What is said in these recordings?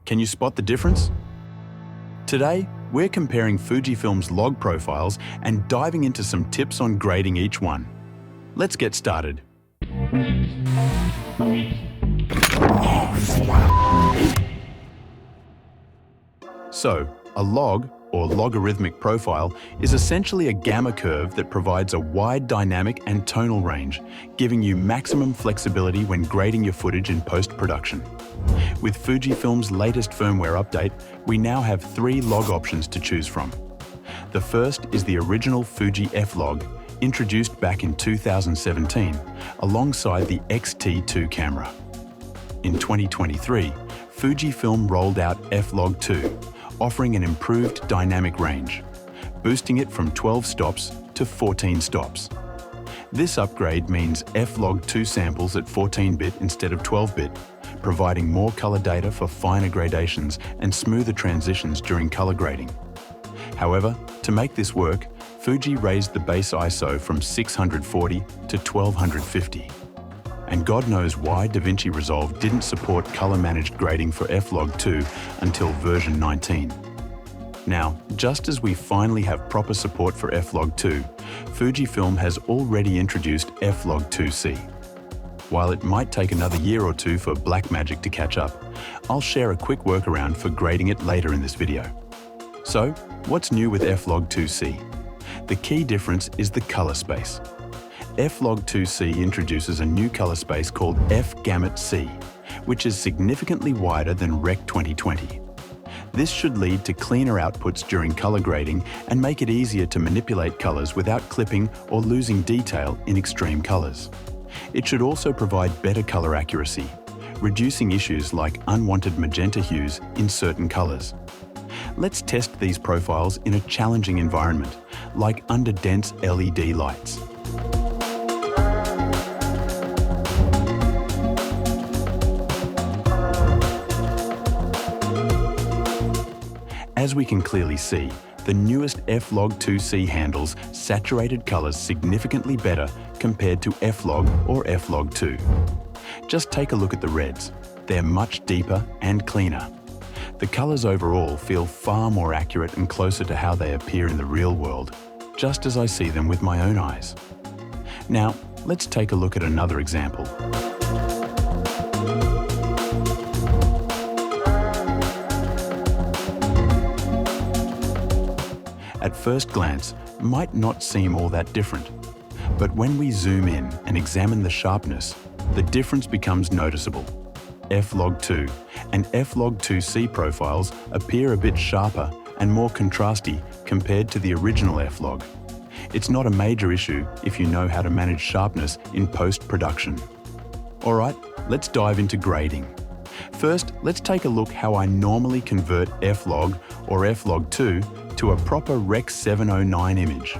Can you spot the difference? Today, we're comparing Fujifilm's log profiles and diving into some tips on grading each one. Let's get started. So, a log, or logarithmic profile, is essentially a gamma curve that provides a wide dynamic and tonal range, giving you maximum flexibility when grading your footage in post-production. With Fujifilm's latest firmware update, we now have 3 log options to choose from. The first is the original Fuji F-Log, introduced back in 2017, alongside the X-T2 camera. In 2023, Fujifilm rolled out F-Log 2, offering an improved dynamic range, boosting it from 12 stops to 14 stops. This upgrade means F-Log 2 samples at 14-bit instead of 12-bit, providing more color data for finer gradations and smoother transitions during color grading. However, to make this work, Fuji raised the base ISO from 640 to 1250. And God knows why DaVinci Resolve didn't support color-managed grading for F-Log 2 until version 19. Now, just as we finally have proper support for F-Log 2, Fujifilm has already introduced F-Log 2C. While it might take another year or two for Blackmagic to catch up, I'll share a quick workaround for grading it later in this video. So, what's new with F-Log 2C? The key difference is the color space. F-Log 2C introduces a new color space called F-Gamut-C, which is significantly wider than Rec 2020. This should lead to cleaner outputs during color grading and make it easier to manipulate colors without clipping or losing detail in extreme colors. It should also provide better color accuracy, reducing issues like unwanted magenta hues in certain colors. Let's test these profiles in a challenging environment, like under dense LED lights. As we can clearly see, the newest F-Log 2C handles saturated colors significantly better compared to F-Log or F-Log 2. Just take a look at the reds. They're much deeper and cleaner. The colors overall feel far more accurate and closer to how they appear in the real world, just as I see them with my own eyes. Now, let's take a look at another example. At first glance, might not seem all that different. But when we zoom in and examine the sharpness, the difference becomes noticeable. F-Log 2 and F-Log 2C profiles appear a bit sharper and more contrasty compared to the original F-Log. It's not a major issue if you know how to manage sharpness in post-production. Alright, let's dive into grading. First, let's take a look how I normally convert F-Log or F-Log 2 to a proper Rec 709 image.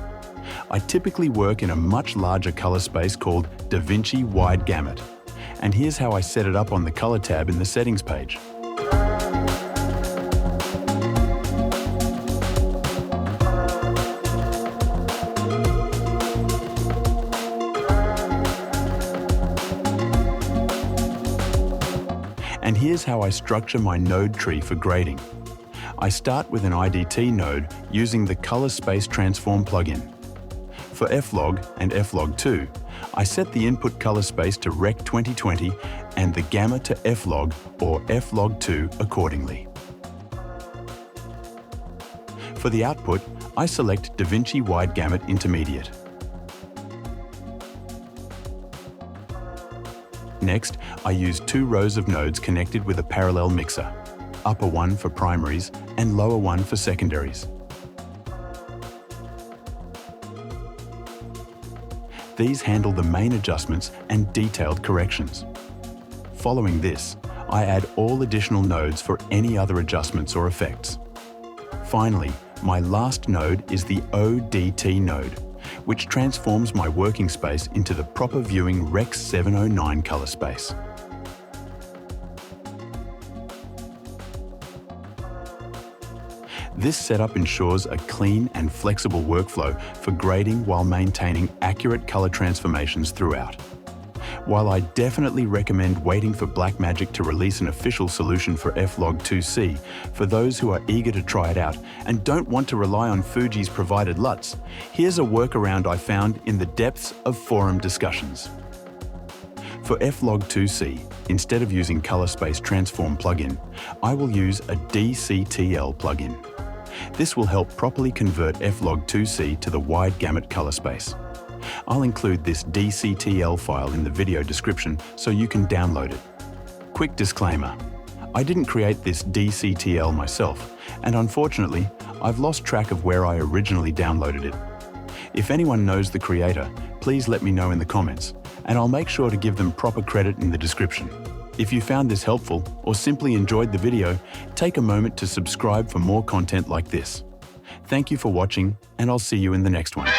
I typically work in a much larger color space called DaVinci Wide Gamut. And here's how I set it up on the color tab in the settings page. And here's how I structure my node tree for grading. I start with an IDT node using the Color Space Transform plugin. For F-Log and F-Log 2, I set the input color space to Rec 2020 and the gamma to F-Log or F-Log 2 accordingly. For the output, I select DaVinci Wide Gamut Intermediate. Next, I use 2 rows of nodes connected with a parallel mixer, upper one for primaries and lower one for secondaries. These handle the main adjustments and detailed corrections. Following this, I add all additional nodes for any other adjustments or effects. Finally, my last node is the ODT node, which transforms my working space into the proper viewing Rec 709 color space. This setup ensures a clean and flexible workflow for grading while maintaining accurate color transformations throughout. While I definitely recommend waiting for Blackmagic to release an official solution for F-Log 2C for those who are eager to try it out and don't want to rely on Fuji's provided LUTs, here's a workaround I found in the depths of forum discussions. For F-Log 2C, instead of using Color Space Transform plugin, I will use a DCTL plugin. This will help properly convert F-Log 2C to the wide gamut color space. I'll include this DCTL file in the video description so you can download it. Quick disclaimer, I didn't create this DCTL myself, and unfortunately, I've lost track of where I originally downloaded it. If anyone knows the creator, please let me know in the comments, and I'll make sure to give them proper credit in the description. If you found this helpful or simply enjoyed the video, take a moment to subscribe for more content like this. Thank you for watching, and I'll see you in the next one.